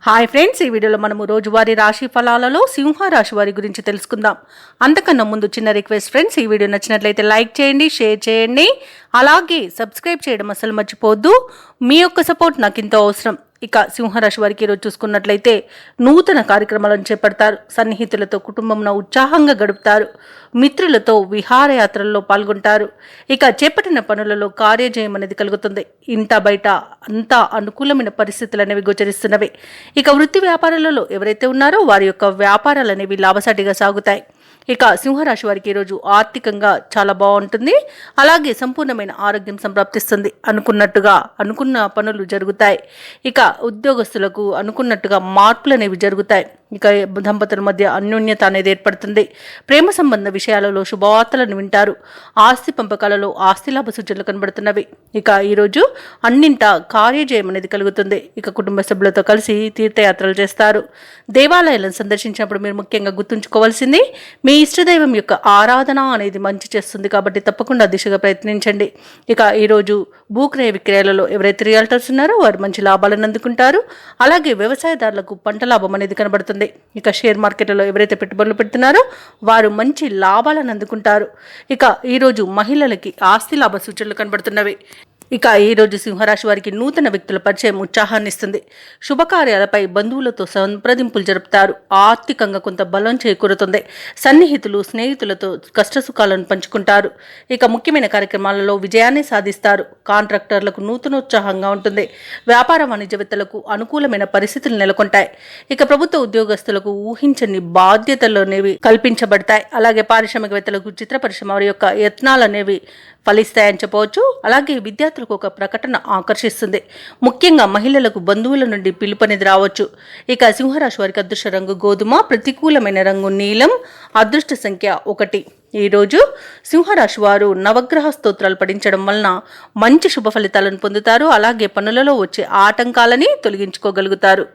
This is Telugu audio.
హాయ్ ఫ్రెండ్స్, ఈ వీడియోలో మనము రోజువారీ రాశి ఫలాలలో సింహ రాశి వారి గురించి తెలుసుకుందాం. అంతకన్నా ముందు చిన్న రిక్వెస్ట్ ఫ్రెండ్స్, ఈ వీడియో నచ్చినట్లయితే లైక్ చేయండి, షేర్ చేయండి, అలాగే సబ్స్క్రైబ్ చేయడం అసలు మర్చిపోవద్దు. మీ యొక్క సపోర్ట్ నాకు ఎంతో అవసరం. ఇక సింహరాశి వారికి ఈరోజు చూసుకున్నట్లయితే నూతన కార్యక్రమాలను చేపడతారు. సన్నిహితులతో కుటుంబంలో ఉత్సాహంగా గడుపుతారు. మిత్రులతో విహారయాత్రల్లో పాల్గొంటారు. ఇక చేపట్టిన పనులలో కార్యజయం అనేది కలుగుతుంది. ఇంట బయట అంతా అనుకూలమైన పరిస్థితులు అనేవి గోచరిస్తున్నవి. ఇక వృత్తి వ్యాపారాలలో ఎవరైతే ఉన్నారో వారి యొక్క వ్యాపారాలు అనేవి లాభసాటిగా సాగుతాయి. ఇక సింహరాశి వారికి ఈరోజు ఆర్థికంగా చాలా బాగుంటుంది. అలాగే సంపూర్ణమైన ఆరోగ్యం సంప్రాప్తిస్తుంది. అనుకున్న పనులు జరుగుతాయి. ఇక ఉద్యోగస్తులకు అనుకున్నట్టుగా మార్పులు అనేవి జరుగుతాయి. ఇక దంపతుల మధ్య అన్యోన్యత అనేది ఏర్పడుతుంది. ప్రేమ సంబంధ విషయాలలో శుభవార్తలను వింటారు. ఆస్తి పంపకాలలో ఆస్తి లాభ సూచనలు కనబడుతున్నవి. ఇక ఈరోజు అన్నింటా కార్యజయం అనేది కలుగుతుంది. ఇక కుటుంబ సభ్యులతో కలిసి తీర్థయాత్రలు చేస్తారు. దేవాలయాలను సందర్శించినప్పుడు మీరు ముఖ్యంగా గుర్తుంచుకోవాల్సింది, మీ ఇష్టదైవం యొక్క ఆరాధన అనేది మంచి చేస్తుంది. కాబట్టి తప్పకుండా దిశగా ప్రయత్నించండి. ఇక ఈరోజు భూక్రయ విక్రయాలలో ఎవరైతే రియల్టర్స్ ఉన్నారో వారు మంచి లాభాలను అందుకుంటారు. అలాగే వ్యవసాయదారులకు పంట లాభం అనేది కనబడుతుంది. ఇక షేర్ మార్కెట్లో ఎవరైతే పెట్టుబడులు పెడుతున్నారో వారు మంచి లాభాలను అందుకుంటారు. ఇక ఈరోజు మహిళలకి ఆస్తి లాభ సూచనలు కనబడుతున్నవి. ఇక ఈరోజు సింహరాశి వారికి నూతన వ్యక్తుల పరిచయం ఉత్సాహాన్ని ఇస్తుంది. శుభకార్యాలపై బంధువులతో సంప్రదింపులు జరుపుతారు. ఆర్థికంగా కొంత బలం చేకూరుతుంది. సన్నిహితులు స్నేహితులతో కష్టసుఖాలను పంచుకుంటారు. ఇక ముఖ్యమైన కార్యక్రమాలలో విజయాన్ని సాధిస్తారు. కాంట్రాక్టర్లకు నూతనోత్సాహంగా ఉంటుంది. వ్యాపార వాణిజ్యవేత్తలకు అనుకూలమైన పరిస్థితులు నెలకొంటాయి. ఇక ప్రభుత్వ ఉద్యోగస్తులకు ఊహించని బాధ్యతలు అనేవి కల్పించబడతాయి. అలాగే పారిశ్రామికవేత్తలకు చిత్ర పరిశ్రమ వారి యొక్క యత్నాలు అనేవి ఫలిస్తాయని చెప్పవచ్చు. అలాగే విద్యార్థులకు ఒక ప్రకటన ఆకర్షిస్తుంది. ముఖ్యంగా మహిళలకు బంధువుల నుండి పిలుపు అనేది రావచ్చు. ఇక సింహరాశి వారికి అదృష్ట రంగు గోధుమ, ప్రతికూలమైన రంగు నీలం, అదృష్ట సంఖ్య 1. ఈరోజు సింహరాశి వారు నవగ్రహ స్తోత్రాలు పఠించడం వలన మంచి శుభ ఫలితాలను పొందుతారు. అలాగే పనులలో వచ్చే ఆటంకాలని తొలగించుకోగలుగుతారు.